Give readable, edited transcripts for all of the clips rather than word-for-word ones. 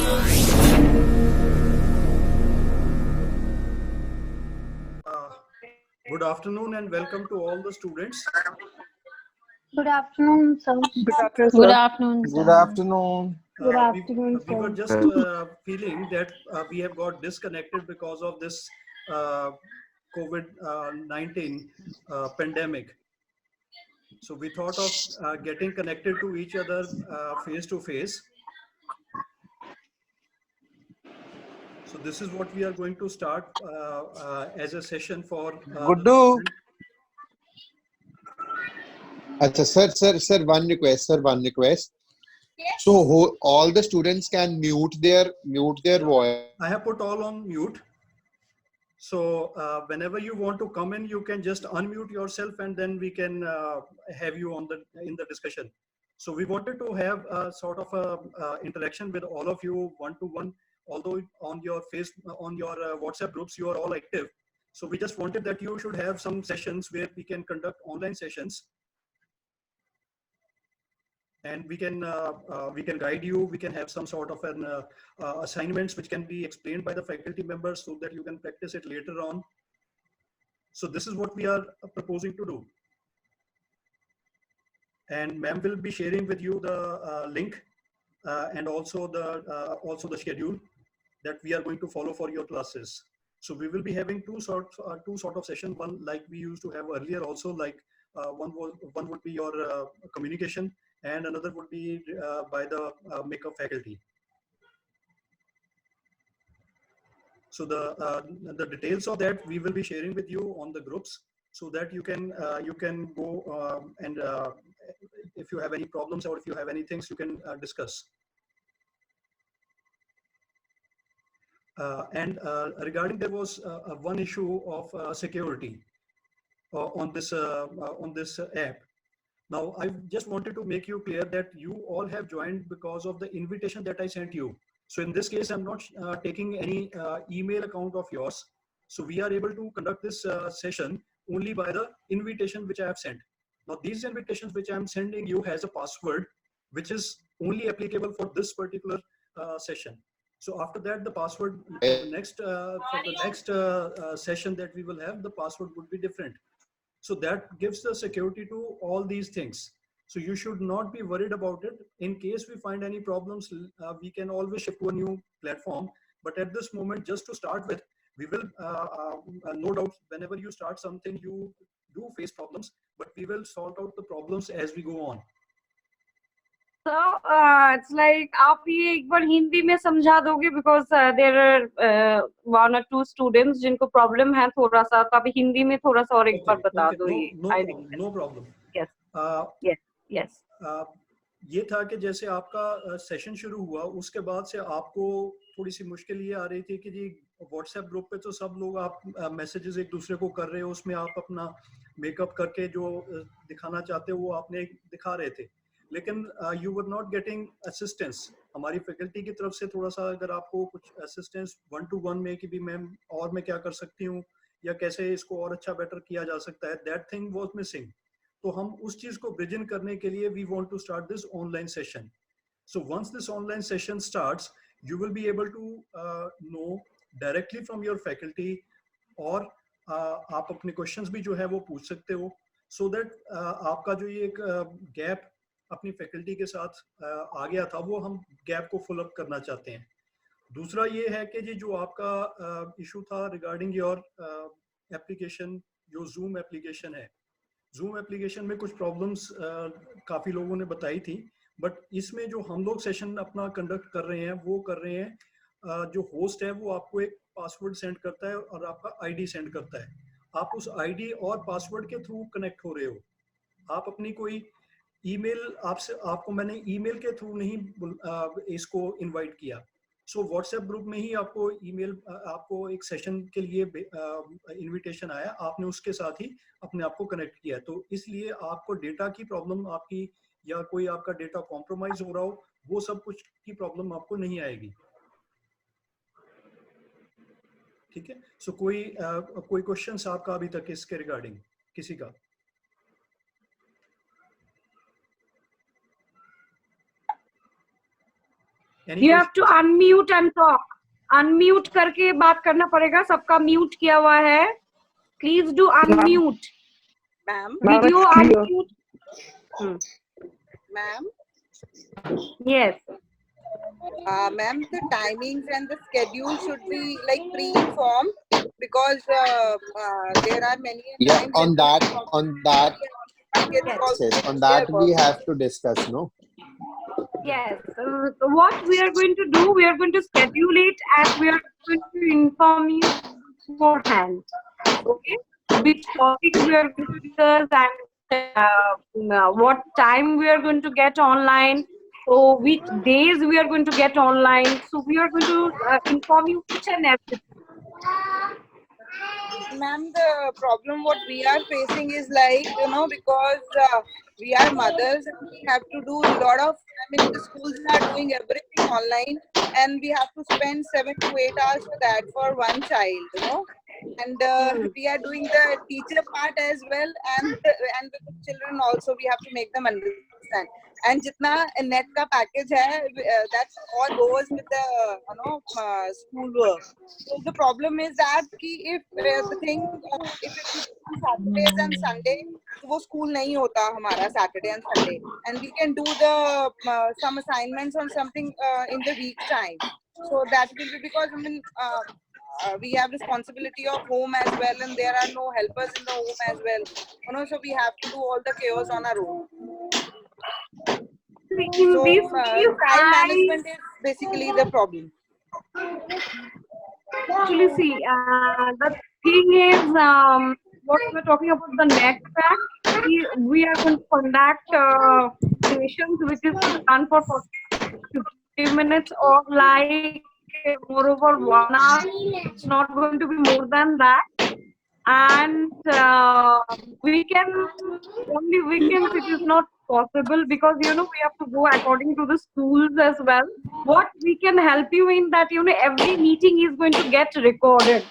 Good afternoon and welcome to all the students. Good afternoon, sir. Good afternoon, Good sir. afternoon. Good afternoon, We were sir. just feeling that we have got disconnected because of this COVID-19 pandemic. So we thought of getting connected to each other face to face. So this is what we are going to start as a session for the Guddu. student. Acha, sir, one request. So all the students can mute their voice. I have put all on mute. So whenever you want to come in, you can just unmute yourself, and then we can have you in the discussion. So we wanted to have a sort of a interaction with all of you one-to-one. Although on your WhatsApp groups you are all active, so we just wanted that you should have some sessions where we can conduct online sessions, and we can guide you. We can have some sort of an assignments which can be explained by the faculty members so that you can practice it later on. So this is what we are proposing to do, and ma'am will be sharing with you the link and also the schedule that we are going to follow for your classes. So we will be having two sort of session. One like we used to have earlier also, like one would be your communication, and another would be by the makeup faculty. So the details of that we will be sharing with you on the groups, so that you can go and if you have any problems or if you have any things, you can discuss. And regarding, there was one issue of security on this app. Now, I just wanted to make you clear that you all have joined because of the invitation that I sent you. So in this case, I'm not taking any email account of yours. So we are able to conduct this session only by the invitation which I have sent. Now, these invitations which I'm sending you has a password which is only applicable for this particular session. So after that, the password for the next session that we will have, the password would be different. So that gives the security to all these things. So you should not be worried about it. In case we find any problems, we can always shift to a new platform. But at this moment, just to start with, we will no doubt whenever you start something, you do face problems, but we will sort out the problems as we go on. So it's like आप ये एक बार हिंदी में समझा दोगे, because there are one or two students जिनको problem है थोड़ा सा, तो आप हिंदी में थोड़ा सा और एक बार बता दो ये. No problem. Yes. Yes. ये था कि जैसे आपका सेशन शुरू हुआ, उसके बाद से आपको थोड़ी सी मुश्किल ये आ रही थी कि जी व्हाट्सएप ग्रुप पे तो सब लोग आप मैसेजेस एक दूसरे को कर रहे हो, उसमें आप अपना मेकअप करके जो दिखाना चाहते हो वो आपने दिखा रहे थे, लेकिन you were not getting assistance हमारी फैकल्टी की तरफ से. थोड़ा सा अगर आपको कुछ असिस्टेंस 1-to-1 में कि भी मैम और मैं क्या कर सकती हूँ या कैसे इसको और अच्छा बेटर किया जा सकता है, दैट थिंग वाज मिसिंग. तो हम उस चीज को ब्रिज इन करने के लिए we want to start this online session. So once this online session starts, you will be able to know directly from your faculty, और आप अपने क्वेश्चंस भी जो है वो पूछ सकते हो, सो दैट आपका जो ये एक गैप अपनी फैकल्टी के साथ आ गया था, वो हम गैप को फुल अप करना चाहते हैं. दूसरा ये है कि जी जो आपका इशू था रिगार्डिंग योर एप्लीकेशन, जो जूम एप्लीकेशन है, जूम एप्लीकेशन में कुछ प्रॉब्लम्स काफ़ी लोगों ने बताई थी, बट इसमें जो हम लोग सेशन अपना कंडक्ट कर रहे हैं वो कर रहे हैं, जो होस्ट है वो आपको एक पासवर्ड सेंड करता है और आपका आईडी सेंड करता है. आप उस आईडी और पासवर्ड के थ्रू कनेक्ट हो रहे हो. आप अपनी कोई ईमेल, आपको मैंने ईमेल के थ्रू नहीं इसको इनवाइट किया. सो व्हाट्सएप ग्रुप में ही आपको ईमेल, आपको एक सेशन के लिए इनविटेशन आया, आपने उसके साथ ही अपने आप को कनेक्ट किया. तो इसलिए आपको डेटा की प्रॉब्लम आपकी या कोई आपका डेटा कॉम्प्रोमाइज हो रहा हो, वो सब कुछ की प्रॉब्लम आपको नहीं आएगी. ठीक है. सो कोई क्वेश्चंस आपका अभी तक इसके रिगार्डिंग किसी का? Any You have to unmute and talk. Unmute करके बात करना पड़ेगा. सबका mute किया हुआ है. Please do unmute. Ma'am, Video unmute. ma'am, Yes. ma'am, the timings and the schedule should be like pre-informed because there are many Yeah, times on that yes, on that we have to discuss, no? Yes. What we are going to do, we are going to schedule it and we are going to inform you beforehand. Okay? Which topics we are going to discuss and what time we are going to get online. So which days we are going to get online. So we are going to inform you each and everything. Ma'am, the problem what we are facing is like, because we are mothers and we have to do a lot of, the schools are doing everything online and we have to spend 7 to 8 hours for that for one child, and we are doing the teacher part as well and with the children also we have to make them understand. And jitna net ka package hai, that's all goes with the school work. So the problem is that if the thing if it is on Saturdays and Sunday, so वो school नहीं होता हमारा Saturday and Sunday, and we can do the some assignments on something in the week time. So that will be because we have responsibility of home as well, and there are no helpers in the home as well. So we have to do all the chaos on our own. So time management is basically the problem. Actually, see, the thing is, what we're talking about the net pack, we are going to conduct sessions which is done for 50 minutes or like moreover 1 hour. It's not going to be more than that. And weekends it is not possible because we have to go according to the schools as well. What we can help you in that every meeting is going to get recorded.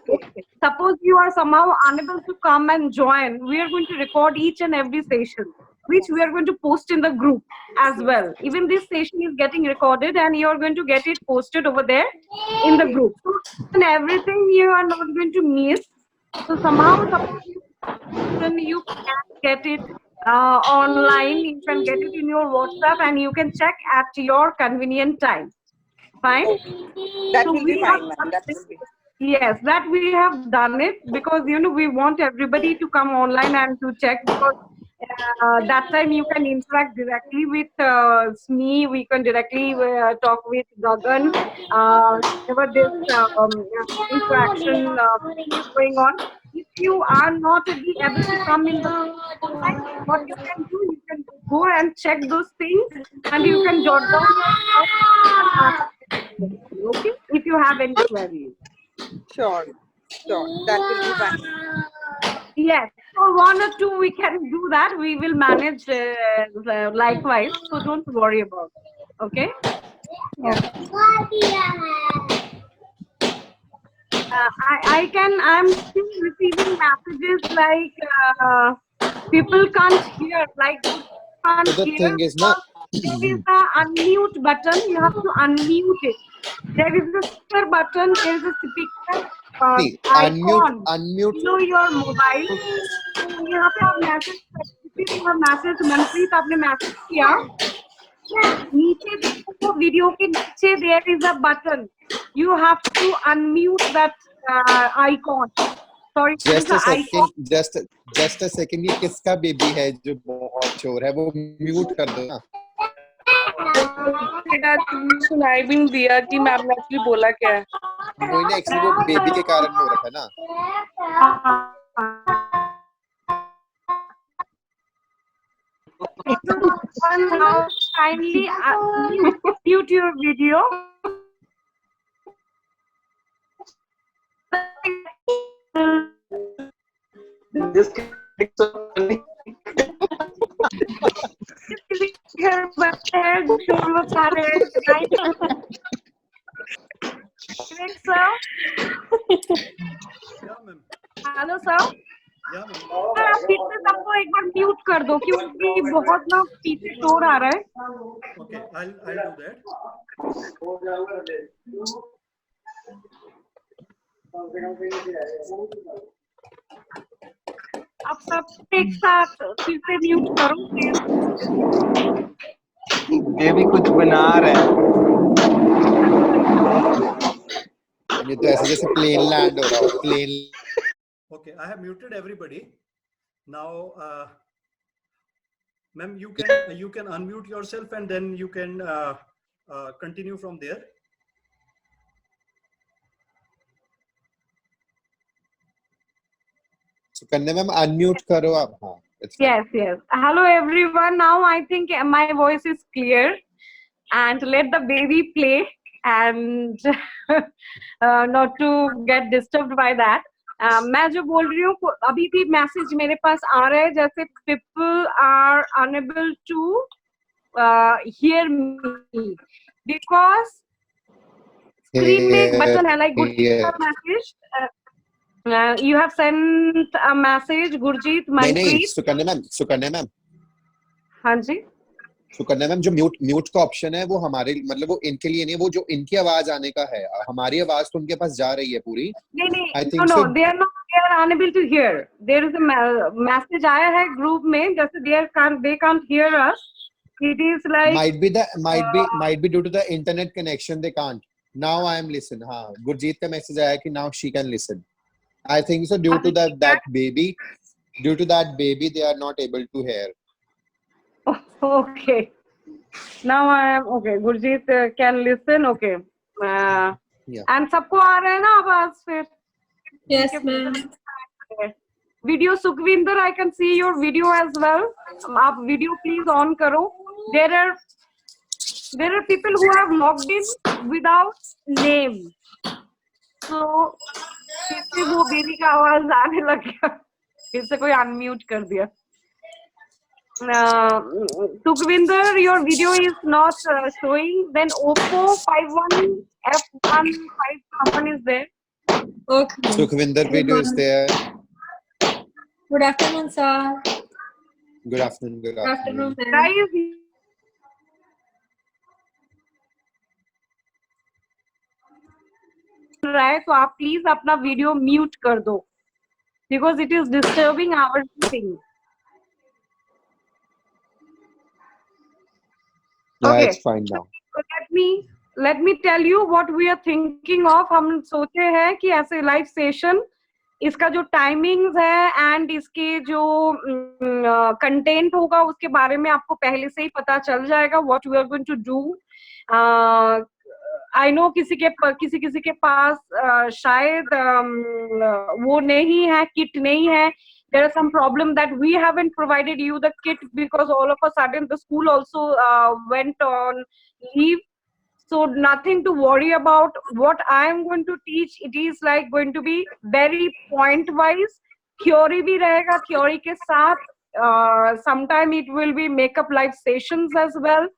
Okay. Suppose you are somehow unable to come and join, we are going to record each and every session, which we are going to post in the group as well. Even this session is getting recorded and you are going to get it posted over there in the group. So, and everything you are not going to miss. So somehow you can get it online, you can get it in your WhatsApp and you can check at your convenient time. Fine? That So will be fine, ma'am. That will be. Yes, that we have done it because we want everybody to come online and to check because that time you can interact directly with me. We can directly talk with Gagan. Whenever this interaction is going on. If you are not able to come in the time, what you can do, you can go and check those things and you can jot down your okay, if you have any queries. Sure, that will be fine. Yes, so 1 or 2 we can do that. We will manage likewise. So don't worry about it. Okay. I'm still receiving messages like people can't hear. Like can't So the hear. thing is not. There is a unmute button. You have to unmute it. There is a speaker button. There is a speaker See, icon unmute. below your mobile. यहाँ पे आप message Manpreet आपने message किया नीचे देखो video के नीचे there is a button. You have to unmute that icon. Sorry, Just a second. Just a second. ये किसका बेबी है जो बहुत शोर है वो म्यूट कर दो ना. सुनाई भी नहीं दिया कि मैम ने एक्चुअली बोला क्या है. वही ना एक्चुअली वो बेबी के कारण हो रखा है ना. Now kindly mute your video. Just kidding, so funny. Hello, sir. Yeah, ma'am. Sir आप फिर से सबको एक बार म्यूट कर दो क्योंकि बहुत ना पीछे शोर आ रहा है. Okay, I'll do that. आप सब एक साथ फिर से म्यूट करो. ये भी कुछ बना रहा है. ये तो ऐसे जैसे प्लेन लैंड हो रहा हो. Plane. Okay, I have muted everybody. Now, ma'am, you can unmute yourself and then you can continue from there. Sukanya ma'am unmute करो आप. हाँ. it's fine. Yes. Hello everyone. Now I think my voice is clear. And let the baby play and not to get disturbed by that. मैं जो बोल रही हूँ अभी भी मैसेज मेरे पास आ रहा है जैसे people are unable to hear me because screen में एक button है like Gurjeet message. You have sent a message Gurjeet नहीं Manpreet. सुकन्या मैम हाँ जी. सुकन्या मैम जो म्यूट का ऑप्शन है वो हमारे मतलब वो इनके लिए नहीं है. वो जो इनकी आवाज आने का है. हमारी आवाज तो उनके पास जा रही है पूरी. नहीं no they are unable to hear. There is a message आया है ग्रुप में जैसे they can't hear us. It is like might be due to the internet connection they can't. Now I am listen. हाँ गुरजीत का message आया कि now she can listen. I think so due to that baby they are not able to hear. Okay. Now I am okay. Gurjeet can listen. Okay. Yeah. And सबको आ रहा है ना आवाज फिर? Yes, ma'am. Video Sukhvinder, I can see your video as well. आप video please on करो. There are people who have logged in without name. So फिर से वो बेबी का आवाज आने लग गया. फिर से कोई अनम्यूट कर दिया. Sukhvinder, your video is not showing. Then Oppo 51F15 someone is there. Okay. Sukhvinder video is there. Good afternoon, sir. Good afternoon. Good afternoon, ma'am. Guys, रहा है तो आप प्लीज अपना वीडियो म्यूट कर दो because it is disturbing our thing. Okay. It's fine now. So let me tell you what we are thinking of. हम सोचे हैं कि ऐसे लाइव सेशन इसका जो टाइमिंग्स है एंड इसके जो कंटेंट होगा उसके बारे में आपको पहले से ही पता चल जाएगा what we are going to do. I know किसी के पास शायद वो नहीं है, किट नहीं है. There are some problem that we haven't provided you the kit because all of a sudden the school also went on leave. So nothing to worry about. What I am going to teach, it is like going to be very point wise. Theory भी रहेगा, theory के साथ sometime it will be makeup live sessions as well.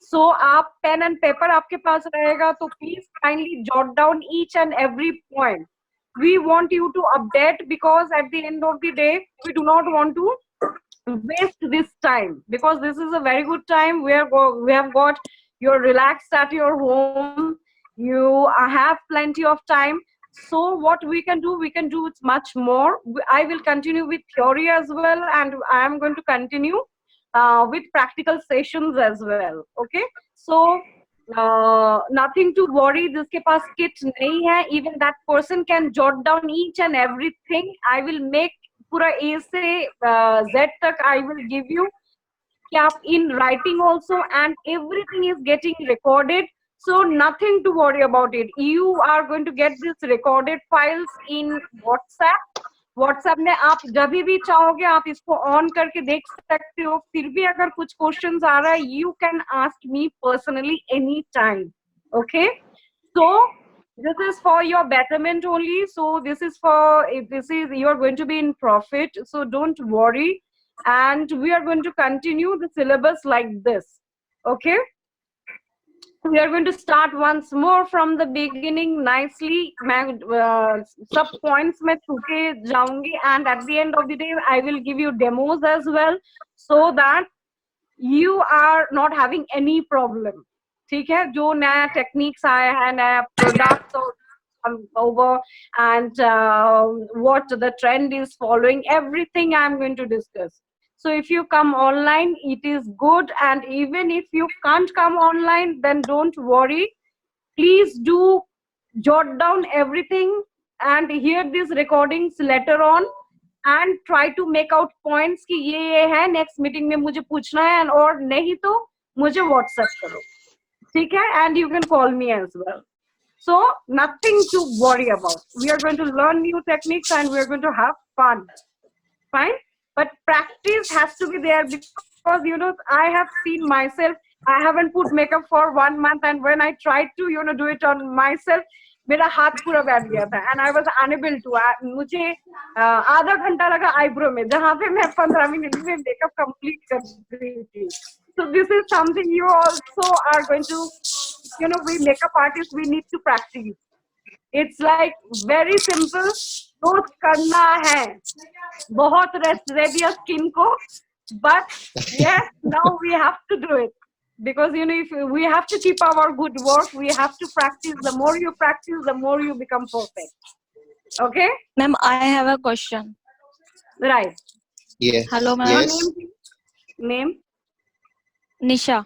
So आप pen and paper आपके पास रहेगा तो please kindly jot down each and every point. We want you to update because at the end of the day we do not want to waste this time because this is a very good time. We have got you're relaxed at your home. You have plenty of time. So what we can do it's much more. I will continue with theory as well, and I am going to continue with practical sessions as well. Okay, so nothing to worry. जिसके पास kit नहीं है, even that person can jot down each and everything. I will make पूरा A से Z तक I will give you in writing also, and everything is getting recorded. So nothing to worry about it. You are going to get this recorded files in WhatsApp में आप जब भी चाहोगे आप इसको ऑन करके देख सकते हो. फिर भी अगर कुछ क्वेश्चंस आ रहा है you can ask me personally anytime. Okay, so this is for your betterment only. So this is you are going to be in profit. So don't worry, and we are going to continue the syllabus like this. Okay. We are going to start once more from the beginning nicely. मैं सब points में छूटे जाऊंगी, and at the end of the day I will give you demos as well, so that you are not having any problem. ठीक है, जो नया techniques आया है, नया products over, and what the trend is following, everything I am going to discuss. So if you come online, it is good, and even if you can't come online, then don't worry. Please do jot down everything and hear these recordings later on, and try to make out points कि ये है, next meeting में मुझे पूछना है, और नहीं तो मुझे WhatsApp करो, ठीक है? And you can call me as well. So nothing to worry about. We are going to learn new techniques and we are going to have fun. Fine? But practice has to be there, because you know, I have seen myself, I haven't put makeup for 1 month, and when I tried to, you know, do it on myself, मेरा हाथ पूरा बैठ गया था, and I was unable to. मुझे आधा घंटा लगा आईब्रो में, जहाँ पे मैं 15 मिनट में मेकअप कंप्लीट कर रही थी. So this is something you also are going to, you know, we makeup artists, we need to practice. It's like very simple. रोज करना है, बहुत रेस्ट दे दिया स्किन को, but yes, now we have to do it, because you know, if we have to keep our good work, we have to practice. The more you practice, the more you become perfect. Okay, Ma'am, I have a question. right? Yes. Hello, ma'am. Your Yes. name? Nisha.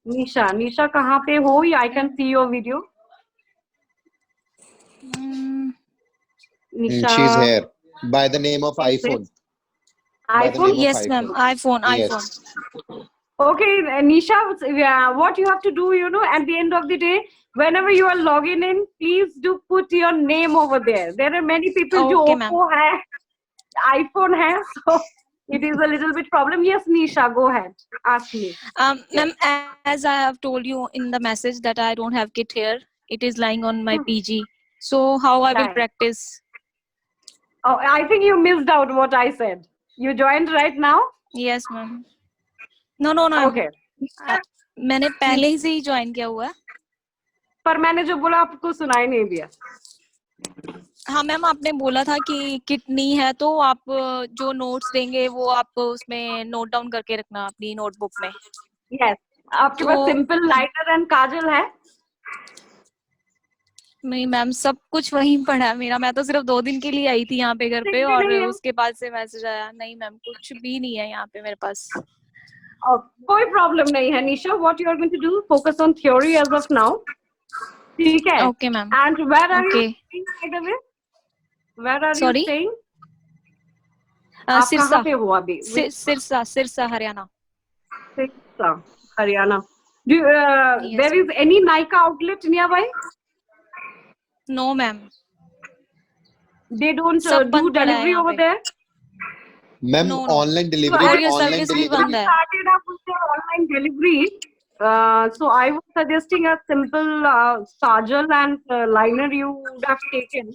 Nisha कहाँ पे हो? I can see your video. Nisha. She's here by the name of iPhone. By the iPhone? name of Yes, ma'am. iPhone. Yes. iPhone. Okay, Nisha, what you have to do, you know, at the end of the day, whenever you are logging in, please do put your name over there. There are many people who Okay, ma'am. Oppo hai, iPhone hai, so it is a little bit problem. Yes, Nisha, go ahead. Ask me. Ma'am, as I have told you in the message that I don't have kit here, it is lying on my PG. So how I will Right. practice? Oh, I think you missed out what I said. You joined right now? Yes, ma'am. No. Okay. मैंने पहले ही से ही join किया हुआ है. पर मैंने जो बोला आपको सुनाई नहीं दिया. हाँ मैम, आपने बोला था कि किट नहीं है तो आप जो नोट्स देंगे वो आप उसमें नोट डाउन करके रखना अपनी नोटबुक में. Yes. आपके पास सिंपल लाइटर एंड काजल है? नहीं मैम, सब कुछ वहीं पड़ा है मेरा. मैं तो सिर्फ 2 दिन के लिए आई थी यहाँ पे घर पे, और उसके बाद से मैसेज आया. नहीं मैम, कुछ भी नहीं है यहाँ पे मेरे पास. कोई प्रॉब्लम नहीं है Nisha. What you are going to do, focus on theory as of now. ठीक है? Okay ma'am. And where are you staying by the way? Where are you staying? आप कहाँ पे हो अभी? Sirsa Haryana. Sirsa Haryana. There is any Nykaa outlet nearby? No ma'am. They don't do delivery over there? Ma'am, No. online delivery. Courier Online service भी delivery. बंद है. Started up with their online delivery. So I was suggesting a simple kajal and liner you would have taken.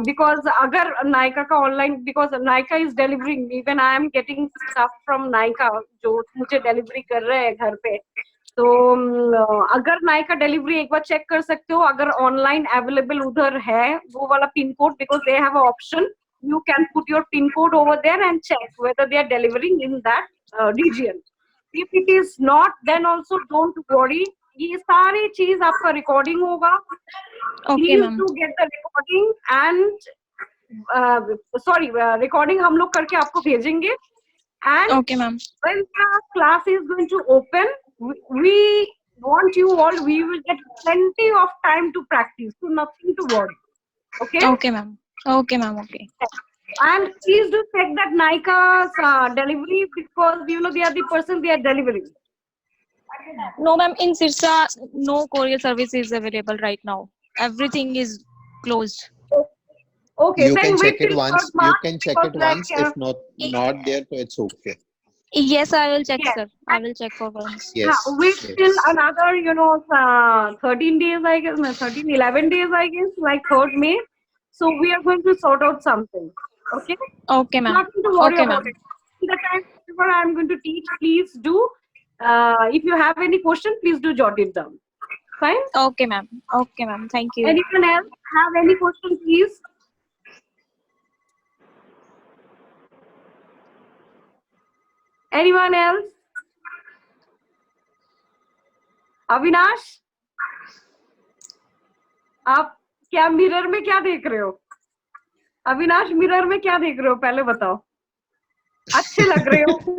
Because agar Nykaa का online, because Nykaa is delivering, even I am getting stuff from Nykaa जो मुझे delivery कर रहे हैं घर पे. तो अगर Nykaa delivery एक बार check कर सकते हो, अगर online available उधर है वो वाला pin code, because they have an option, you can put your pin code over there and check whether they are delivering in that region. If it is not, then also don't worry. ये सारी चीज आपका recording होगा. Okay, Please ma'am. do get the recording and recording हम लोग करके आपको भेजेंगे. And Okay ma'am. when the class is going to open, we want you all, we will get plenty of time to practice, so nothing to worry. Okay? Okay ma'am. Okay ma'am. Okay. And please do check that Nykaa's delivery, because you know they are the person they are delivering. No ma'am, in Sirsa no courier service is available right now. Everything is closed. Okay, You then can wait check it till once. third You March, can check because it like, once. If not there, so it's okay. Yes, I will check, Yes. sir. I will check for once. Yes. wait yes. till another 13 days, I guess, 11 days, I guess, like 3rd May. So we are going to sort out something. Okay? Okay ma'am. Nothing to worry Okay about ma'am. it. The time whenever I'm going to teach, please do If you have any question, please do jot it down. Fine. Okay, ma'am. Okay, ma'am. Thank you. Anyone else have any question, please? Anyone else? Avinash, आप क्या mirror में क्या देख रहे हो? Avinash, mirror में क्या देख रहे हो पहले बताओ. अच्छे लग रहे हो.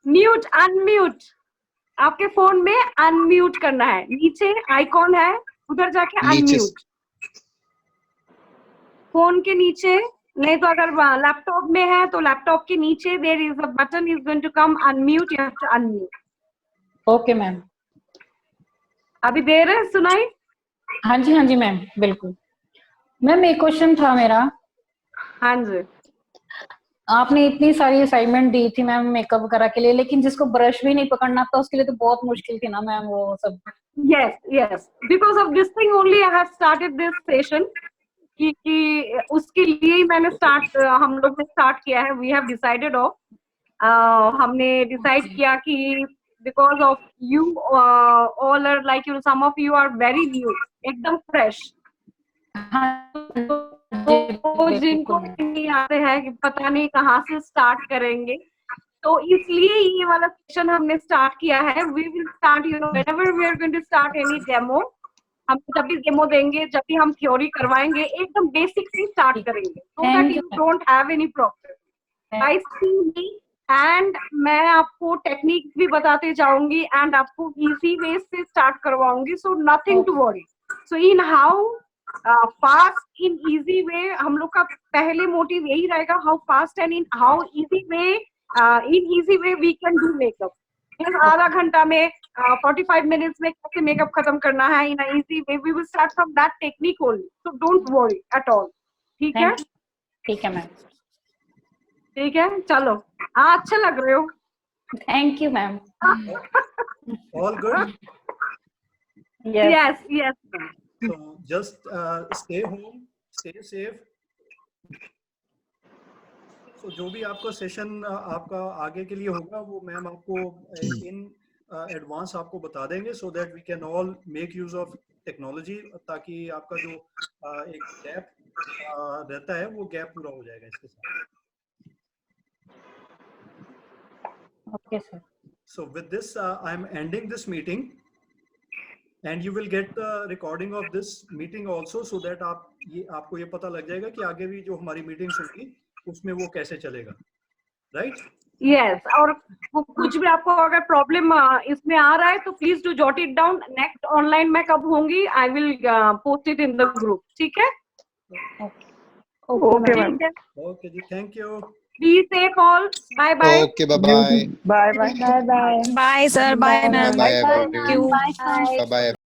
Mute, unmute. आपके फोन में अनम्यूट करना है. नीचे आइकॉन है, उधर जाके नीचे अनम्यूट. फोन के नीचे, नहीं तो अगर लैपटॉप में है तो लैपटॉप के नीचे there is a button is going to come unmute. You have to unmute. Okay ma'am. अभी दे रहे हैं सुनाई? हाँ जी मैम, बिल्कुल. मैम एक क्वेश्चन था मेरा. हाँ जी. आपने इतनी सारी असाइनमेंट दी थी मैम मेकअप वगैरह के लिए, लेकिन जिसको ब्रश भी नहीं पकड़ना था उसके लिए तो बहुत मुश्किल थी ना मैम वो सब. Yes. Because of this thing only I have started this session. कि उसके लिए ही मैंने हम लोग ने स्टार्ट किया है. We have decided of हमने डिसाइड किया कि because of you all are like some of you are very new, एकदम fresh. तो जिनको नहीं आते हैं कि पता नहीं कहाँ से स्टार्ट करेंगे, तो इसलिए ये वाला सेशन हमने स्टार्ट किया है. We will start, whenever we are going to start any demo, हम जब भी डेमो देंगे, जब भी हम थ्योरी करवाएंगे, एकदम बेसिक से स्टार्ट करेंगे, so that you don't have any problem. Guys, see me and मैं आपको टेक्निक भी बताते जाऊंगी एंड आपको इजी वे से start करवाऊंगी. So nothing to worry. So in how fast, in easy way, हम लोग का पहले मोटिव यही रहेगा, how fast and in how easy way, in easy way we can do makeup. आधा घंटा में 45 minutes में कैसे मेकअप खत्म करना है in a easy way. We will start from that technique only. So don't worry at all. ठीक है? ठीक है मैम. ठीक है, चलो. हाँ, अच्छे लग रहे हो. Thank you ma'am. All good? Yes. So just stay home, stay safe. So जो भी आपका सेशन आपका आगे के लिए होगा वो मैम आपको इन एडवांस आपको बता देंगे, so that we can all make use of technology, ताकि आपका जो एक गैप रहता है वो गैप पूरा हो जाएगा इसके साथ. Okay sir. So with this I am ending this meeting. And you will get the recording of this meeting also, so that आपको ये पता लग जाएगा कि आगे भी जो हमारी मीटिंग्स होगी उसमें वो कैसे चलेगा. राइट? Yes. और कुछ भी आपको अगर प्रॉब्लम इसमें आ रहा है तो please do jot it down. Next online मैं कब होंगी, I will post it in the group. ठीक है? Okay ma'am. ओके जी, thank you. Be safe all. Bye bye. Okay, bye-bye. Bye bye. Bye, sir. Bye, ma'am. Bye-bye, Thank you. everyone. Bye-bye.